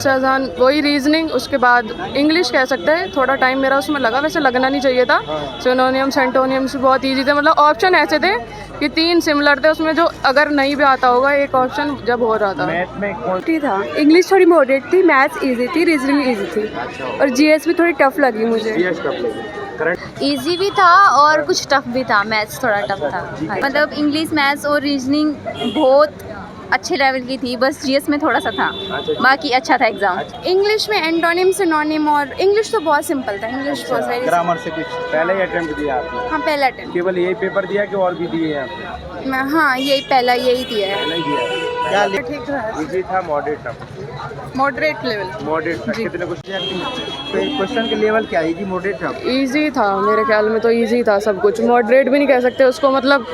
शाहजहान वही रीजनिंग, उसके बाद इंग्लिश कह सकते हैं। थोड़ा टाइम मेरा उसमें लगा, वैसे लगना नहीं चाहिए था। सिनोनियम्स एंटोनियम्स बहुत इजी थे, मतलब ऑप्शन ऐसे थे कि 3 सिमिलर थे उसमें, जो अगर नहीं भी आता होगा एक ऑप्शन जब हो रहा था। मैथ में कौन था। इंग्लिश थोड़ी मॉडरेट थी, मैथ्स इजी थी, रीजनिंग इजी थी, और जीएस भी थोड़ी टफ लगी मुझे। जीएस कब लगी? करंट इजी भी था और कुछ टफ भी था। मैथ्स थोड़ा टफ था, मतलब इंग्लिश मैथ्स और रीजनिंग बहुत अच्छे लेवल की थी, बस जीएस में थोड़ा सा था, बाकी अच्छा था एग्जाम। इंग्लिश में एंटोनिम सिनोनिम, और इंग्लिश तो बहुत सिंपल था। इंग्लिश बहुत सारी। ग्रामर से कुछ पहले ही अटेम्प्ट दिया आपने? हाँ, पहला अटेम्प्ट। केवल यही पेपर दिया कि और भी दिए हैं आपने? हाँ, यही पहला यही दिया है। पहले ही दिया। क्या ठीक था, इजी था, मॉडरेट था? Moderate level. मॉडरेट था। कितने क्वेश्चन के लेवल क्या इजी मॉडरेट था? इजी था मेरे ख्याल में, तो इजी था सब कुछ। मॉडरेट भी नहीं कह सकते उसको, मतलब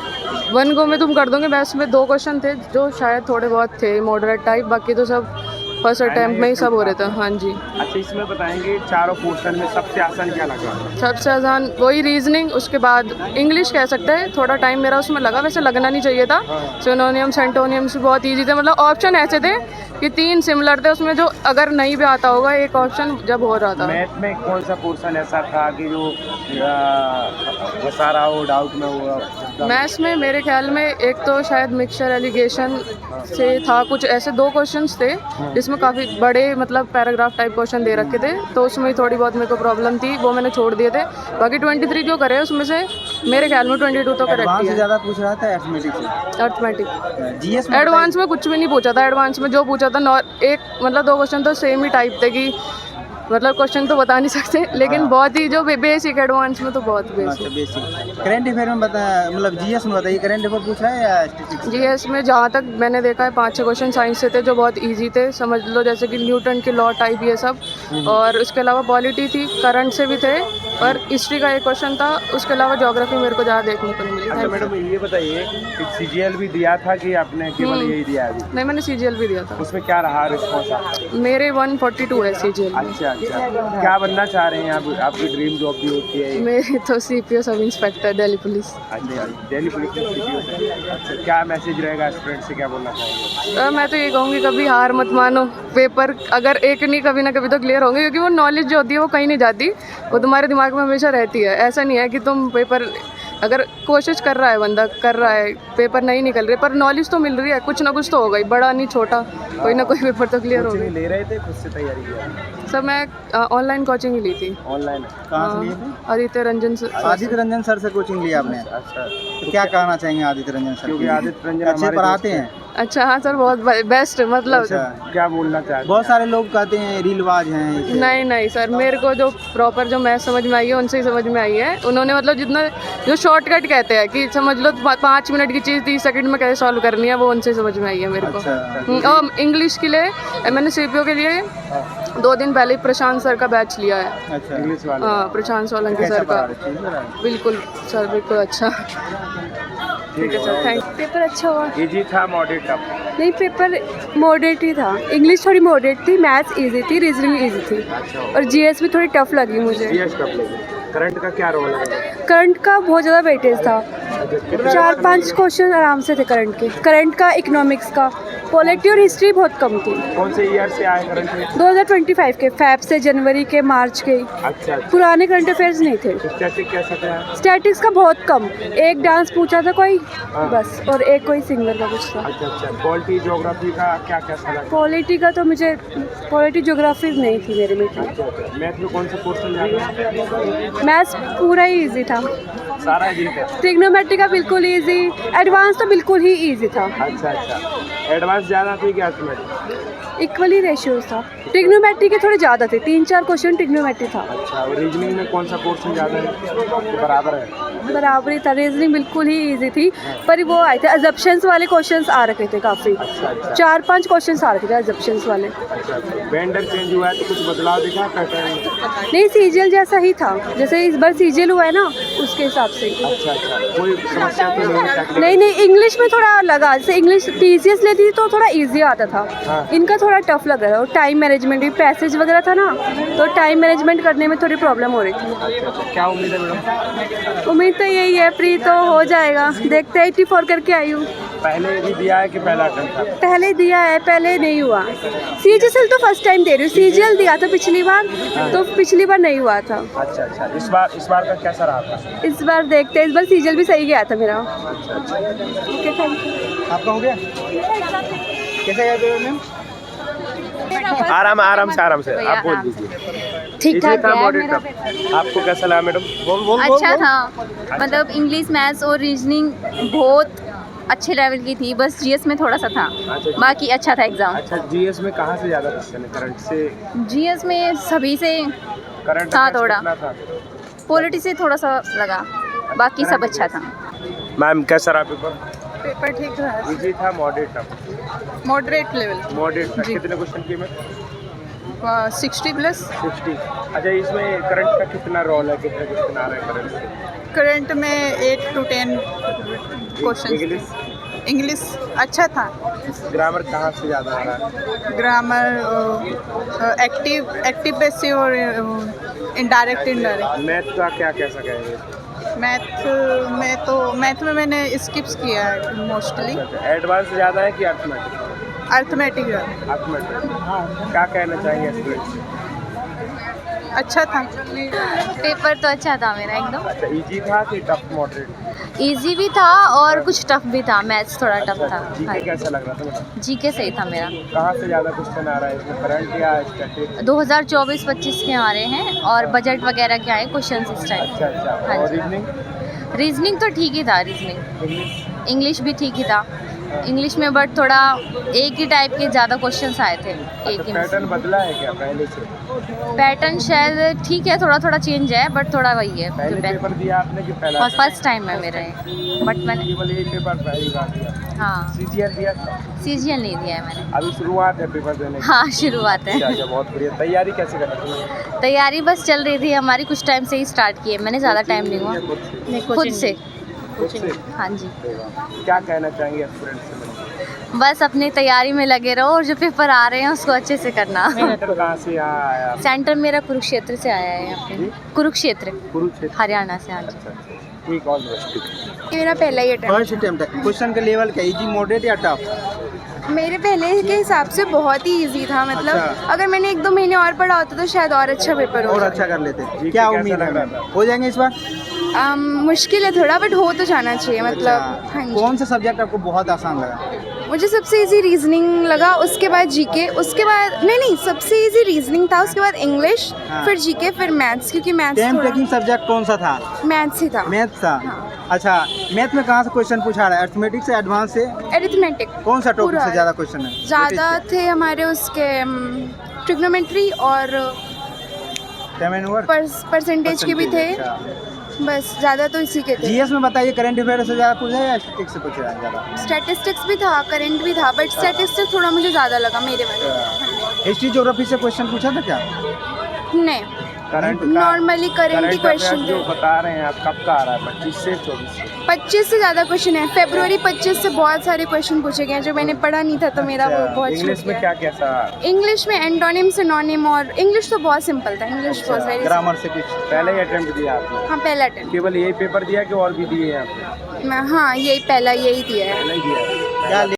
1 गो में तुम कर दोगे। वैसे में 2 क्वेश्चन थे जो शायद थोड़े बहुत थे मॉडरेट टाइप, बाकी तो सब फर्स्ट अटैम्प्ट में ही सब हो रहे थे। हाँ जी। अच्छा, इसमें बताएंगे चारों पोर्शन में सबसे आसान क्या लगा? सबसे आसान वही रीजनिंग, उसके बाद इंग्लिश कह सकते हैं। थोड़ा टाइम मेरा उसमें लगा, वैसे लगना नहीं चाहिए था। सिनोनियम्स एंटोनियम्स बहुत इजी थे, मतलब ऑप्शन ऐसे थे कि 3 सिमिलर थे उसमें, जो अगर नहीं भी आता होगा एक ऑप्शन जब हो रहा था। मैथ में कौन सा पोर्शन ऐसा था कि जो सारा हो डाउट में हो? मैथ्स में मेरे ख्याल में एक तो शायद मिक्सचर एलिगेशन से था, कुछ ऐसे 2 क्वेश्चंस थे जिसमें काफ़ी बड़े मतलब पैराग्राफ टाइप क्वेश्चन दे रखे थे, तो उसमें थोड़ी बहुत मेरे को प्रॉब्लम थी, वो मैंने छोड़ दिए थे। बाकी 23 जो करे उसमें से मेरे ख्याल में 22 तो करेक्ट ही है। ज़्यादा पूछ रहा था अर्थमेटिक। जीएस एडवांस में कुछ भी नहीं पूछा था। एडवांस में जो पूछा था एक मतलब 2 क्वेश्चन तो सेम ही टाइप थे कि मतलब क्वेश्चन तो बता नहीं सकते, लेकिन बहुत ही जो बेसिक, एडवांस में तो बहुत बेसिक। करंट अफेयर में बता, मतलब जीएस में बताइए, करंट अफेयर पूछा है या स्टैटिस्टिक्स? जीएस में जहाँ तक मैंने देखा है 5-6 क्वेश्चन साइंस से थे जो बहुत इजी थे, समझ लो, जैसे कि न्यूटन के लॉ टाइप ये सब। और उसके अलावा पॉलिटी थी, करंट से भी थे, और हिस्ट्री का एक क्वेश्चन था। उसके अलावा ज्योग्राफी मेरे को ज़्यादा देखने को नहीं मिली। अच्छा मैडम, ये बताइए कि सीजीएल भी दिया था कि आपने केवल यही दिया अभी? नहीं, मैंने सीजीएल भी दिया था। उसमें क्या रहा रिस्पॉन्स? मेरे 142 है सीजीएल में। अच्छा अच्छा, क्या बनना चाह रहे हैं आप? आपकी ड्रीम जॉब भी होती है? मेरे तो CPO sub inspector, Delhi police. अच्छा, दिल्ली पुलिस में सीपीओ से। अच्छा, क्या मैसेज रहेगा स्टूडेंट से, क्या बोलना चाहेंगे? मैं तो ये कहूँगी कभी हार मत मानो। पेपर अगर एक नहीं कभी ना कभी तो क्लियर होंगे, क्योंकि वो नॉलेज जो होती है वो कहीं नहीं जाती, वो तुम्हारे दिमाग में हमेशा रहती है। ऐसा नहीं है कि तुम पेपर, अगर कोशिश कर रहा है बंदा, कर रहा है, पेपर नहीं निकल रहे पर नॉलेज तो मिल रही है, कुछ ना कुछ तो होगा ही, बड़ा नहीं छोटा, कोई ना कोई पेपर तो क्लियर होगा। ले रहे थे, खुद से तैयारी किया? सर मैं ऑनलाइन कोचिंग ही ली थी। ऑनलाइन? कहाँ से लिए थे? आदित्य रंजन सर। आदित्य रंजन सर से कोचिंग लिया आपने? अच्छा, तो क्या कहना चाहेंगे आदित्य रंजन सर? क्योंकि आदित्य रंजन अच्छे हमारे पढ़ाते हैं। अच्छा, हाँ सर, बहुत बेस्ट, मतलब अच्छा, क्या बोलना चाहते हैं? बहुत सारे लोग कहते हैं रीलवाज हैं। नहीं नहीं सर, मेरे को जो प्रॉपर जो मैथ समझ में आई है उनसे ही समझ में आई है। उन्होंने मतलब जितना जो शॉर्टकट कहते हैं कि समझ लो 5 मिनट की चीज़ 30 सेकंड में कैसे सॉल्व करनी है, वो उनसे समझ में आई है मेरे को। अच्छा। और इंग्लिश के लिए मैंने सीपीओ के लिए 2 दिन पहले ही प्रशांत सर का बैच लिया है। अच्छा, इंग्लिश वाले? हाँ, प्रशांत सोलंकी सर का। बिल्कुल सर, बिल्कुल अच्छा। ठीक है सर, थैंक। पेपर अच्छा हुआ। इजी था, मॉडरेट था? नहीं, पेपर मॉडरेट ही था। इंग्लिश थोड़ी मॉडरेट थी, मैथ्स इजी थी, रीजनिंग इजी थी, और जीएस भी थोड़ी टफ लगी मुझे। जीएस कब लगी? करंट का क्या रोल है? करंट का बहुत ज़्यादा वेटेज था, 4-5 क्वेश्चन आराम से थे करंट के। करंट का, इकोनॉमिक्स का, पॉलिटी और हिस्ट्री बहुत कम थी। कौन से ईयर से आए करंट? 2025 के फैब से, जनवरी के, मार्च के। अच्छा, पुराने करंट अफेयर्स नहीं थे। स्टैटिक कैसा था? स्टैटिक्स का बहुत कम, एक डांस पूछा था कोई बस, और एक कोई सिंगर का कुछ था। अच्छा अच्छा, पॉलिटी ज्योग्राफी का क्या कैसा लगा? पॉलिटी का तो मुझे, पॉलिटी ज्योग्राफी नहीं थी मेरे में। मैथ में कौन सा पोर्शन ज़्यादा? मैथ्स पूरा ही इजी था, सारा इजी था? ट्रिग्नोमेट्री का बिल्कुल इजी, एडवांस तो बिल्कुल ही इजी था। अच्छा अच्छा, एडवांस ज़्यादा थी क्या इसमें? इक्वली रेशियोज था। ट्रिग्नोमेट्री के थोड़े ज़्यादा थे, 3-4 क्वेश्चन ट्रिग्नोमेट्री था। अच्छा, और रीजनिंग में कौन सा पोर्शन ज़्यादा है? बराबर है? बराबरी था। रीजनिंग बिल्कुल ही इजी थी, पर वो आए थे अजप्शंस वाले क्वेश्चंस आ रखे थे काफ़ी। अच्छा अच्छा, 4-5 क्वेश्चंस आ रखे थे अजप्शंस वाले। अच्छा, वेंडर चेंज हुआ है तो कुछ बदलाव दिखा पैटर्न? नहीं, सीजीएल जैसा ही था, जैसे इस बार सीजीएल हुआ है ना, उसके हिसाब से। अच्छा अच्छा, कोई समस्या तो नहीं? नहीं नहीं, इंग्लिश में थोड़ा लगा, जैसे इंग्लिश टीसीएस लेती थी तो थोड़ा इजी आता था, इनका थोड़ा टफ लग रहा था। टाइम मैनेजमेंट भी, पैसेज वगैरह था ना, तो टाइम मैनेजमेंट करने में थोड़ी प्रॉब्लम हो रही थी। अच्छा, क्या उम्मीद है मैडम? उम्मीद तो यही है, प्री तो हो जाएगा, देखते हैं। 84 करके आई हूँ। पहले भी दिया है कि पहला अटेम्प्ट था? पहले दिया है, पहले नहीं हुआ। CGL तो फर्स्ट टाइम दे रही हूँ। CGL दिया था पिछली बार, तो पिछली बार नहीं हुआ था। अच्छा अच्छा, इस बार का कैसा रहा था? इस बार देखते हैं, इस बार CGL भी सही गया था मेरा। आपका हो गया? कैसा गया पेपर मैम? आराम से आप बोल दीजिए। ठीक ठाक था गया मॉडरेट मेरा था? आपको कैसा लगा मैडम? अच्छा था, मतलब इंग्लिश मैथ्स और रीजनिंग बहुत अच्छे लेवल की थी, बस GS में थोड़ा सा था, अच्छा। बाकी अच्छा था एग्जाम। अच्छा, GS में कहाँ से ज़्यादा क्वेश्चन है? करंट से? GS में सभी से, करंट हाँ, अफेयर्स थोड़ा। कितना था? पॉलिटी से थोड़ा सा लगा, बाकी सब अच्छा था। मैम कैसा रहा पेपर? पेपर ठीक रहा, इजी था मॉडरेट था? मॉडरेट लेवल, मॉडरेट था। कितने क्वेश्चन किए मैं? 60 प्लस। 60। अच्छा, इसमें करंट का कितना रोल है? कितने क्वेश्चन आ रहे हैं करंट से? करंट में 8 to 10 क्वेश्चन। इंग्लिश? इंग्लिश अच्छा था। ग्रामर कहाँ से ज़्यादा आ रहा है? ग्रामर एक्टिव पैसिव और इनडायरेक्ट मैथ का क्या कैसा कहेंगे? मैथ में मैंने स्किप्स किया है मोस्टली। एडवांस ज़्यादा है कि अर्थमेटिक? Arithmetic arithmetic. क्या कहना चाहेंगे स्टूडेंट से? अच्छा था। पेपर तो अच्छा था मेरा एकदम। अच्छा, इजी था कि टफ मॉडरेट? इजी भी था और कुछ टफ भी था, मैथ्स थोड़ा टफ था। जीके कैसा लग रहा था? GK सही था मेरा। कहाँ से ज़्यादा क्वेश्चन आ रहा है इसमें? करंट या स्टैटिक? 2024-25 के आ रहे हैं और बजट वगैरह के आए क्वेश्चन इस टाइम। अच्छा अच्छा। हाँ और जी। रीजनिंग? रीजनिंग तो ठीक ही था, रीजनिंग। इंग्लिश? इंग्लिश भी ठीक ही था। इंग्लिश में बट थोड़ा एक ही टाइप के ज़्यादा क्वेश्चंस आए थे, एक ही में। पैटर्न बदला है क्या पहले से? पैटर्न शायद ठीक है, थोड़ा थोड़ा चेंज है, बट थोड़ा वही है पहले पेपर दिया आपने कि पहला? और फर्स्ट टाइम है मेरा, बट मैंने, केवल एक पेपर पहली बार दिया? हाँ, CGL दिया था? CGL नहीं दिया है मैंने। अभी शुरुआत है पेपर देने की? हाँ, शुरुआत अच्छा है। अच्छा, बहुत बढ़िया। तैयारी कैसे कर रहे थे? तैयारी बस चल रही थी हमारी, कुछ टाइम से ही स्टार्ट की है मैंने, ज़्यादा टाइम नहीं हुआ। खुद से। खुद से? हाँ जी। क्या कहना चाहेंगे स्टूडेंट से? बस अपनी तैयारी में लगे रहो और जो पेपर आ रहे हैं उसको अच्छे से करना। सेंटर कहाँ से यहाँ आया? सेंटर मेरा कुरुक्षेत्र से आया है यहाँ पे। कुरुक्षेत्र, कुरुक्षेत्र, हरियाणा से। हाँ जी। अच्छा अच्छा, ठीक। All the best. मेरा पहला ही फर्स्ट अटेम्प्ट है। क्वेश्चन का लेवल क्या, इजी मॉडरेट या टफ? मेरे पहले के हिसाब से बहुत ही इजी था, मतलब अच्छा। अगर मैंने 1-2 महीने और पढ़ा होता तो शायद और अच्छा पेपर और होता। अच्छा कर लेते। जी, क्या कैसा उम्मीद है लग रहा मैम? था? हो जाएंगे इस बार? मुश्किल है थोड़ा, बट हो तो जाना चाहिए, मतलब। अच्छा। हाँ जी। कौन सा सब्जेक्ट आपको बहुत आसान लगा? मुझे सबसे इजी रीजनिंग लगा, उसके बाद GK, उसके बाद नहीं, सबसे इजी रीजनिंग था, उसके बाद इंग्लिश, हाँ। फिर GK, फिर मैथ्स, क्योंकि मैथ्स टेन थोड़ा टेकिंग सब्जेक्ट कौन सा था? मैथ्स ही था। मैथ था। हाँ। अच्छा, मैथ में कहाँ से क्वेश्चन पूछा रहा है? अर्थमेटिक से, एडवांस से? एरिथमेटिक कौन सा टॉपिक पूरा से ज़्यादा क्वेश्चन है? ज़्यादा थे हमारे उसके ट्रिग्नोमेट्री और परसेंटेज के भी थे, बस ज़्यादा तो इसी के थे। GS में बताइए, करंट अफेयर से ज़्यादा पूछा है या स्टैटिस्टिक्स से पूछा है ज़्यादा? स्टैटिस्टिक्स भी था, करंट भी था, बट स्टैटिस्टिक्स थोड़ा मुझे ज़्यादा लगा मेरे में। हिस्ट्री ज्योग्राफी से क्वेश्चन पूछा था क्या? नहीं, करंट नॉर्मली करंट ही क्वेश्चन जो थे। बता रहे हैं आप, कब का आ रहा है? 25 से 24 से? 25 से ज़्यादा क्वेश्चन है। फरवरी 25 से बहुत सारे क्वेश्चन पूछे गए हैं जो मैंने पढ़ा नहीं था, तो मेरा वो बहुत इंग्लिश छूट में गया। क्या कैसा? इंग्लिश में एंटोनिम सिनोनिम, और इंग्लिश तो बहुत सिंपल था। इंग्लिश बहुत सारी। ग्रामर से कुछ? पहले ही अटेम्प्ट दिया आपने? हाँ, पहला अटेम्प्ट। केवल यही पेपर दिया कि और भी दिए हैं आपने? हाँ, यही पहला, यही दिया है। पहले ही दिया है। क्या